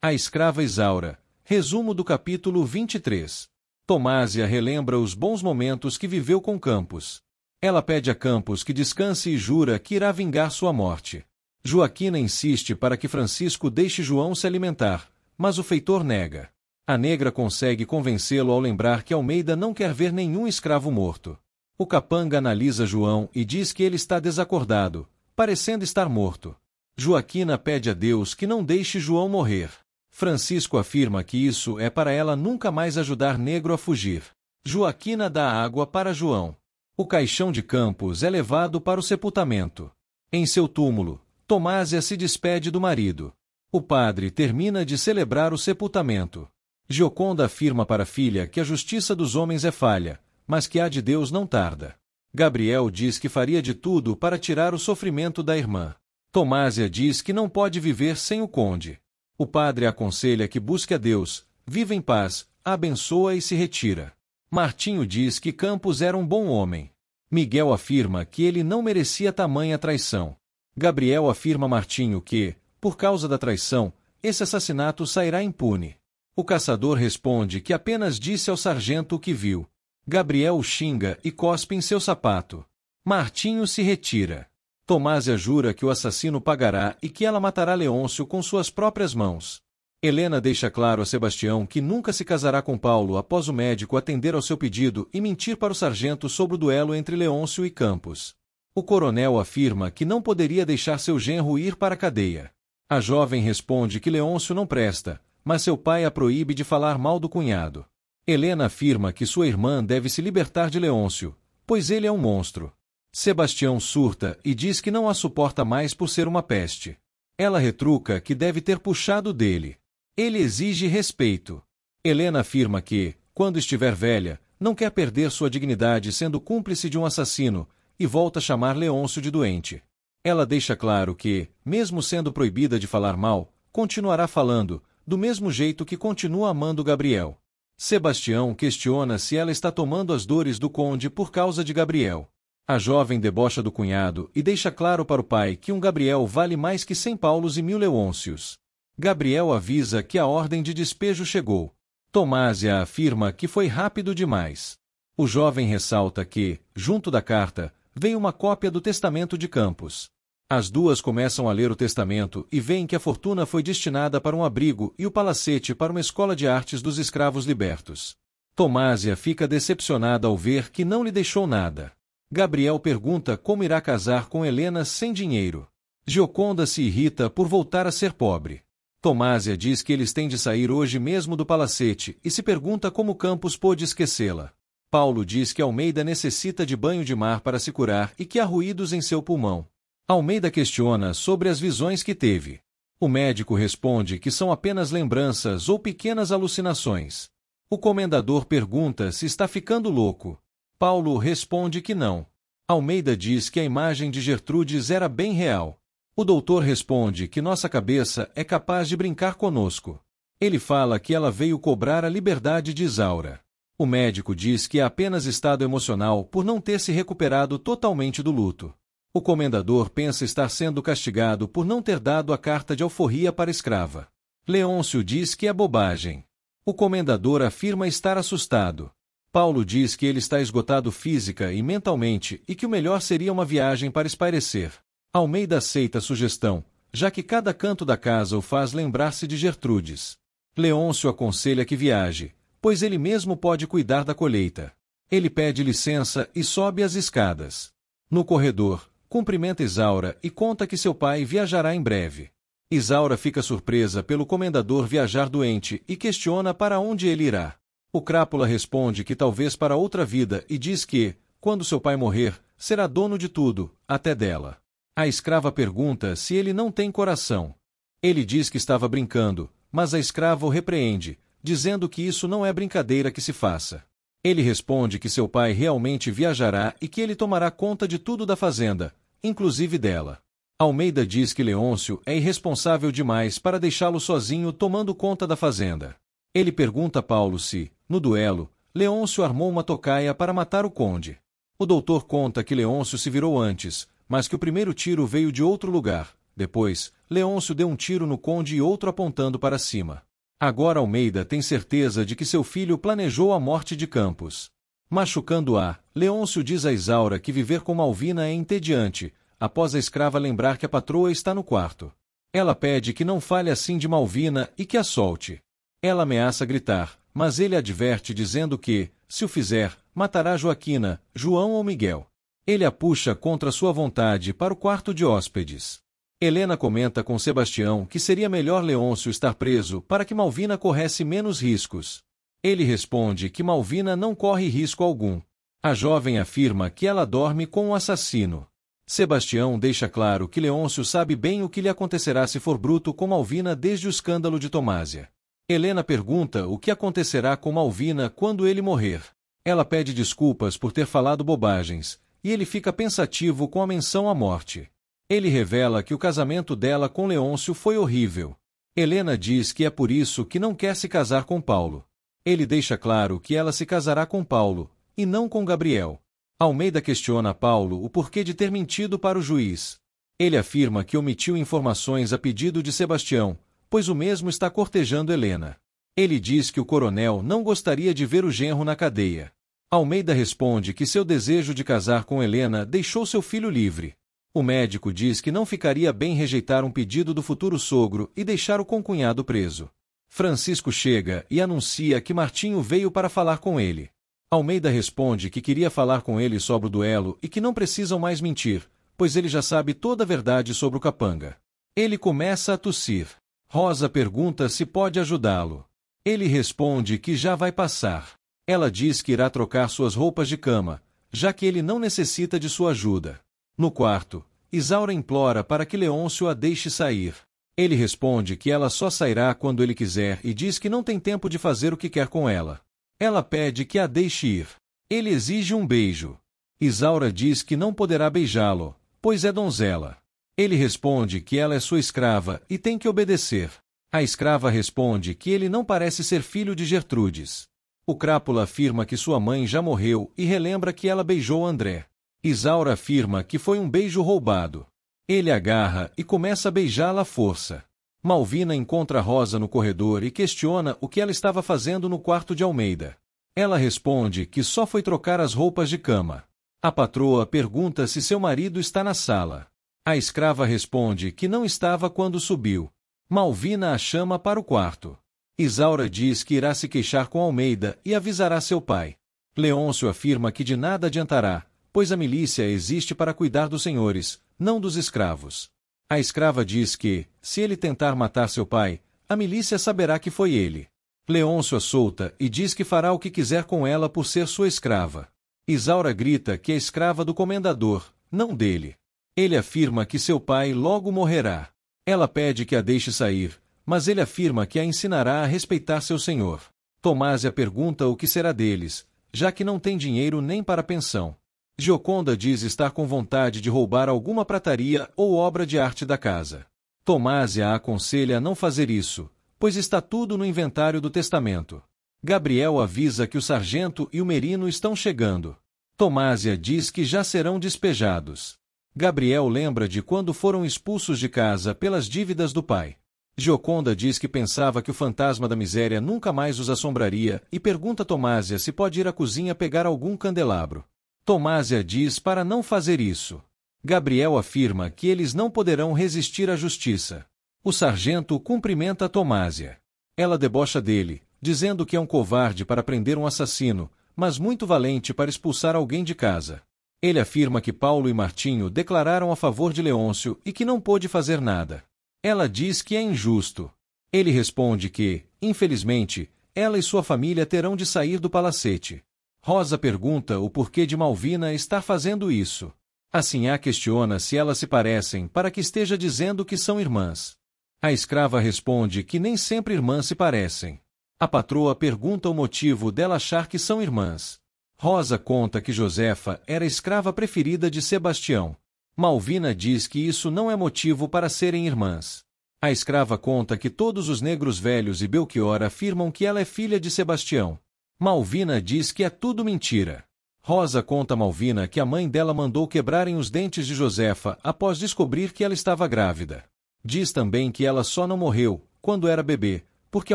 A escrava Isaura. Resumo do capítulo 23. Tomásia relembra os bons momentos que viveu com Campos. Ela pede a Campos que descanse e jura que irá vingar sua morte. Joaquina insiste para que Francisco deixe João se alimentar, mas o feitor nega. A negra consegue convencê-lo ao lembrar que Almeida não quer ver nenhum escravo morto. O capanga analisa João e diz que ele está desacordado, parecendo estar morto. Joaquina pede a Deus que não deixe João morrer. Francisco afirma que isso é para ela nunca mais ajudar negro a fugir. Joaquina dá água para João. O caixão de Campos é levado para o sepultamento. Em seu túmulo, Tomásia se despede do marido. O padre termina de celebrar o sepultamento. Gioconda afirma para a filha que a justiça dos homens é falha, mas que a de Deus não tarda. Gabriel diz que faria de tudo para tirar o sofrimento da irmã. Tomásia diz que não pode viver sem o conde. O padre aconselha que busque a Deus, viva em paz, a abençoa e se retira. Martinho diz que Campos era um bom homem. Miguel afirma que ele não merecia tamanha traição. Gabriel afirma a Martinho que, por causa da traição, esse assassinato sairá impune. O caçador responde que apenas disse ao sargento o que viu. Gabriel o xinga e cospe em seu sapato. Martinho se retira. Tomásia jura que o assassino pagará e que ela matará Leôncio com suas próprias mãos. Helena deixa claro a Sebastião que nunca se casará com Paulo após o médico atender ao seu pedido e mentir para o sargento sobre o duelo entre Leôncio e Campos. O coronel afirma que não poderia deixar seu genro ir para a cadeia. A jovem responde que Leôncio não presta, mas seu pai a proíbe de falar mal do cunhado. Helena afirma que sua irmã deve se libertar de Leôncio, pois ele é um monstro. Sebastião surta e diz que não a suporta mais por ser uma peste. Ela retruca que deve ter puxado dele. Ele exige respeito. Helena afirma que, quando estiver velha, não quer perder sua dignidade sendo cúmplice de um assassino, e volta a chamar Leôncio de doente. Ela deixa claro que, mesmo sendo proibida de falar mal, continuará falando, do mesmo jeito que continua amando Gabriel. Sebastião questiona se ela está tomando as dores do conde por causa de Gabriel. A jovem debocha do cunhado e deixa claro para o pai que um Gabriel vale mais que 100 Paulos e 1000 Leôncios. Gabriel avisa que a ordem de despejo chegou. Tomásia afirma que foi rápido demais. O jovem ressalta que, junto da carta, veio uma cópia do testamento de Campos. As duas começam a ler o testamento e veem que a fortuna foi destinada para um abrigo e o palacete para uma escola de artes dos escravos libertos. Tomásia fica decepcionada ao ver que não lhe deixou nada. Gabriel pergunta como irá casar com Helena sem dinheiro. Gioconda se irrita por voltar a ser pobre. Tomásia diz que eles têm de sair hoje mesmo do palacete e se pergunta como Campos pôde esquecê-la. Paulo diz que Almeida necessita de banho de mar para se curar e que há ruídos em seu pulmão. Almeida questiona sobre as visões que teve. O médico responde que são apenas lembranças ou pequenas alucinações. O comendador pergunta se está ficando louco. Paulo responde que não. Almeida diz que a imagem de Gertrudes era bem real. O doutor responde que nossa cabeça é capaz de brincar conosco. Ele fala que ela veio cobrar a liberdade de Isaura. O médico diz que é apenas estado emocional por não ter se recuperado totalmente do luto. O comendador pensa estar sendo castigado por não ter dado a carta de alforria para a escrava. Leôncio diz que é bobagem. O comendador afirma estar assustado. Paulo diz que ele está esgotado física e mentalmente e que o melhor seria uma viagem para espairecer. Almeida aceita a sugestão, já que cada canto da casa o faz lembrar-se de Gertrudes. Leôncio aconselha que viaje, pois ele mesmo pode cuidar da colheita. Ele pede licença e sobe as escadas. No corredor, cumprimenta Isaura e conta que seu pai viajará em breve. Isaura fica surpresa pelo comendador viajar doente e questiona para onde ele irá. O crápula responde que talvez para outra vida e diz que, quando seu pai morrer, será dono de tudo, até dela. A escrava pergunta se ele não tem coração. Ele diz que estava brincando, mas a escrava o repreende, dizendo que isso não é brincadeira que se faça. Ele responde que seu pai realmente viajará e que ele tomará conta de tudo da fazenda, inclusive dela. Almeida diz que Leôncio é irresponsável demais para deixá-lo sozinho tomando conta da fazenda. Ele pergunta a Paulo se, no duelo, Leôncio armou uma tocaia para matar o conde. O doutor conta que Leôncio se virou antes, mas que o primeiro tiro veio de outro lugar, Depois, Leôncio deu um tiro no conde e outro apontando para cima. Agora Almeida tem certeza de que seu filho planejou a morte de Campos. Machucando-a, Leôncio diz a Isaura que viver com Malvina é entediante, após a escrava lembrar que a patroa está no quarto. Ela pede que não fale assim de Malvina e que a solte. Ela ameaça gritar, mas ele adverte dizendo que, se o fizer, matará Joaquina, João ou Miguel. Ele a puxa contra sua vontade para o quarto de hóspedes. Helena comenta com Sebastião que seria melhor Leôncio estar preso para que Malvina corresse menos riscos. Ele responde que Malvina não corre risco algum. A jovem afirma que ela dorme com o assassino. Sebastião deixa claro que Leôncio sabe bem o que lhe acontecerá se for bruto com Malvina desde o escândalo de Tomásia. Helena pergunta o que acontecerá com Malvina quando ele morrer. Ela pede desculpas por ter falado bobagens, e ele fica pensativo com a menção à morte. Ele revela que o casamento dela com Leôncio foi horrível. Helena diz que é por isso que não quer se casar com Paulo. Ele deixa claro que ela se casará com Paulo, e não com Gabriel. Almeida questiona Paulo o porquê de ter mentido para o juiz. Ele afirma que omitiu informações a pedido de Sebastião, pois o mesmo está cortejando Helena. Ele diz que o coronel não gostaria de ver o genro na cadeia. Almeida responde que seu desejo de casar com Helena deixou seu filho livre. O médico diz que não ficaria bem rejeitar um pedido do futuro sogro e deixar o concunhado preso. Francisco chega e anuncia que Martinho veio para falar com ele. Almeida responde que queria falar com ele sobre o duelo e que não precisam mais mentir, pois ele já sabe toda a verdade sobre o capanga. Ele começa a tossir. Rosa pergunta se pode ajudá-lo. Ele responde que já vai passar. Ela diz que irá trocar suas roupas de cama, já que ele não necessita de sua ajuda. No quarto, Isaura implora para que Leôncio a deixe sair. Ele responde que ela só sairá quando ele quiser e diz que não tem tempo de fazer o que quer com ela. Ela pede que a deixe ir. Ele exige um beijo. Isaura diz que não poderá beijá-lo, pois é donzela. Ele responde que ela é sua escrava e tem que obedecer. A escrava responde que ele não parece ser filho de Gertrudes. O crápula afirma que sua mãe já morreu e relembra que ela beijou André. Isaura afirma que foi um beijo roubado. Ele agarra e começa a beijá-la à força. Malvina encontra Rosa no corredor e questiona o que ela estava fazendo no quarto de Almeida. Ela responde que só foi trocar as roupas de cama. A patroa pergunta se seu marido está na sala. A escrava responde que não estava quando subiu. Malvina a chama para o quarto. Isaura diz que irá se queixar com Almeida e avisará seu pai. Leôncio afirma que de nada adiantará, pois a milícia existe para cuidar dos senhores, não dos escravos. A escrava diz que, se ele tentar matar seu pai, a milícia saberá que foi ele. Leôncio a solta e diz que fará o que quiser com ela por ser sua escrava. Isaura grita que é escrava do comendador, não dele. Ele afirma que seu pai logo morrerá. Ela pede que a deixe sair, mas ele afirma que a ensinará a respeitar seu senhor. Tomásia pergunta o que será deles, já que não tem dinheiro nem para pensão. Gioconda diz estar com vontade de roubar alguma prataria ou obra de arte da casa. Tomásia a aconselha a não fazer isso, pois está tudo no inventário do testamento. Gabriel avisa que o sargento e o merino estão chegando. Tomásia diz que já serão despejados. Gabriel lembra de quando foram expulsos de casa pelas dívidas do pai. Gioconda diz que pensava que o fantasma da miséria nunca mais os assombraria e pergunta a Tomásia se pode ir à cozinha pegar algum candelabro. Tomásia diz para não fazer isso. Gabriel afirma que eles não poderão resistir à justiça. O sargento cumprimenta Tomásia. Ela debocha dele, dizendo que é um covarde para prender um assassino, mas muito valente para expulsar alguém de casa. Ele afirma que Paulo e Martinho declararam a favor de Leôncio e que não pôde fazer nada. Ela diz que é injusto. Ele responde que, infelizmente, ela e sua família terão de sair do palacete. Rosa pergunta o porquê de Malvina estar fazendo isso. Assim a questiona se elas se parecem para que esteja dizendo que são irmãs. A escrava responde que nem sempre irmãs se parecem. A patroa pergunta o motivo dela achar que são irmãs. Rosa conta que Josefa era a escrava preferida de Sebastião. Malvina diz que isso não é motivo para serem irmãs. A escrava conta que todos os negros velhos e Belchior afirmam que ela é filha de Sebastião. Malvina diz que é tudo mentira. Rosa conta a Malvina que a mãe dela mandou quebrarem os dentes de Josefa após descobrir que ela estava grávida. Diz também que ela só não morreu, quando era bebê, porque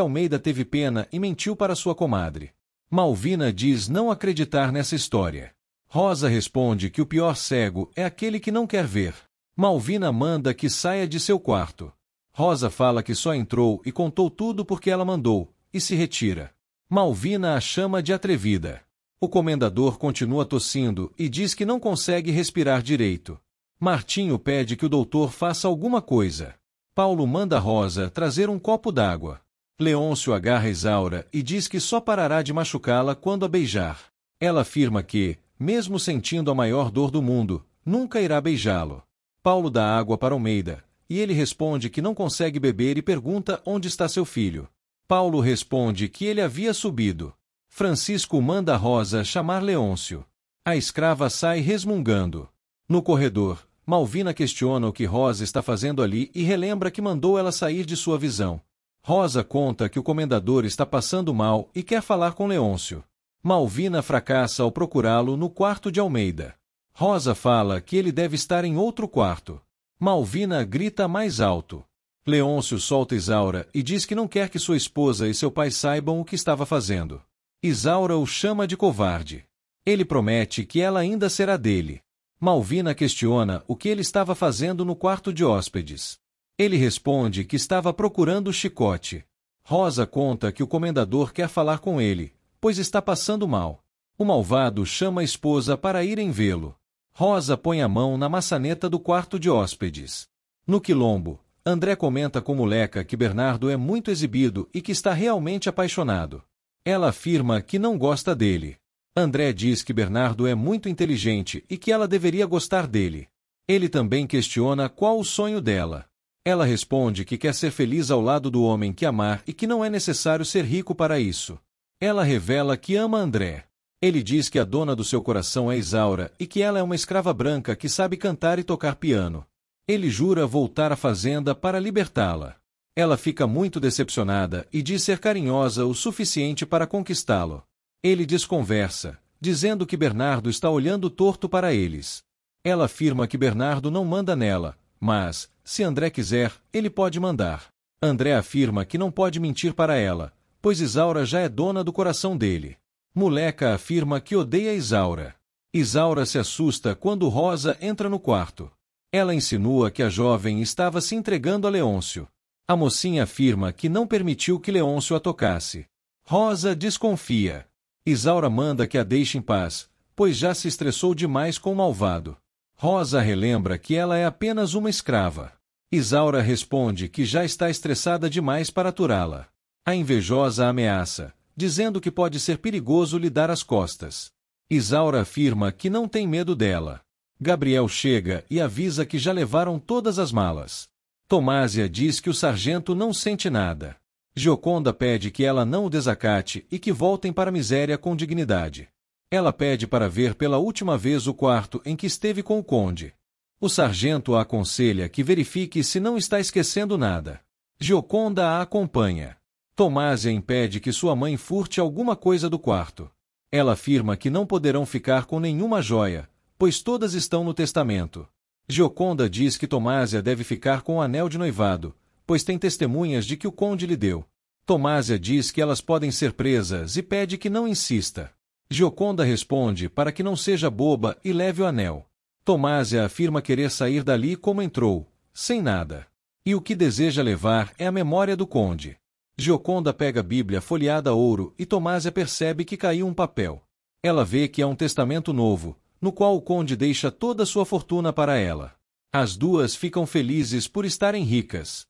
Almeida teve pena e mentiu para sua comadre. Malvina diz não acreditar nessa história. Rosa responde que o pior cego é aquele que não quer ver. Malvina manda que saia de seu quarto. Rosa fala que só entrou e contou tudo porque ela mandou, e se retira. Malvina a chama de atrevida. O comendador continua tossindo e diz que não consegue respirar direito. Martinho pede que o doutor faça alguma coisa. Paulo manda Rosa trazer um copo d'água. Leôncio agarra Isaura e diz que só parará de machucá-la quando a beijar. Ela afirma que, mesmo sentindo a maior dor do mundo, nunca irá beijá-lo. Paulo dá água para Almeida, e ele responde que não consegue beber e pergunta onde está seu filho. Paulo responde que ele havia subido. Francisco manda Rosa chamar Leôncio. A escrava sai resmungando. No corredor, Malvina questiona o que Rosa está fazendo ali e relembra que mandou ela sair de sua visão. Rosa conta que o comendador está passando mal e quer falar com Leôncio. Malvina fracassa ao procurá-lo no quarto de Almeida. Rosa fala que ele deve estar em outro quarto. Malvina grita mais alto. Leôncio solta Isaura e diz que não quer que sua esposa e seu pai saibam o que estava fazendo. Isaura o chama de covarde. Ele promete que ela ainda será dele. Malvina questiona o que ele estava fazendo no quarto de hóspedes. Ele responde que estava procurando o chicote. Rosa conta que o comendador quer falar com ele, pois está passando mal. O malvado chama a esposa para irem vê-lo. Rosa põe a mão na maçaneta do quarto de hóspedes. No quilombo, André comenta com Moleca que Bernardo é muito exibido e que está realmente apaixonado. Ela afirma que não gosta dele. André diz que Bernardo é muito inteligente e que ela deveria gostar dele. Ele também questiona qual o sonho dela. Ela responde que quer ser feliz ao lado do homem que amar e que não é necessário ser rico para isso. Ela revela que ama André. Ele diz que a dona do seu coração é Isaura e que ela é uma escrava branca que sabe cantar e tocar piano. Ele jura voltar à fazenda para libertá-la. Ela fica muito decepcionada e diz ser carinhosa o suficiente para conquistá-lo. Ele desconversa, dizendo que Bernardo está olhando torto para eles. Ela afirma que Bernardo não manda nela, mas, se André quiser, ele pode mandar. André afirma que não pode mentir para ela, pois Isaura já é dona do coração dele. Moleca afirma que odeia Isaura. Isaura se assusta quando Rosa entra no quarto. Ela insinua que a jovem estava se entregando a Leôncio. A mocinha afirma que não permitiu que Leôncio a tocasse. Rosa desconfia. Isaura manda que a deixe em paz, pois já se estressou demais com o malvado. Rosa relembra que ela é apenas uma escrava. Isaura responde que já está estressada demais para aturá-la. A invejosa ameaça, dizendo que pode ser perigoso lhe dar as costas. Isaura afirma que não tem medo dela. Gabriel chega e avisa que já levaram todas as malas. Tomásia diz que o sargento não sente nada. Gioconda pede que ela não o desacate e que voltem para a miséria com dignidade. Ela pede para ver pela última vez o quarto em que esteve com o conde. O sargento a aconselha que verifique se não está esquecendo nada. Gioconda a acompanha. Tomásia impede que sua mãe furte alguma coisa do quarto. Ela afirma que não poderão ficar com nenhuma joia, pois todas estão no testamento. Gioconda diz que Tomásia deve ficar com o anel de noivado, pois tem testemunhas de que o conde lhe deu. Tomásia diz que elas podem ser presas e pede que não insista. Gioconda responde para que não seja boba e leve o anel. Tomásia afirma querer sair dali como entrou, sem nada. E o que deseja levar é a memória do conde. Gioconda pega a Bíblia folheada a ouro e Tomásia percebe que caiu um papel. Ela vê que é um testamento novo, no qual o conde deixa toda a sua fortuna para ela. As duas ficam felizes por estarem ricas.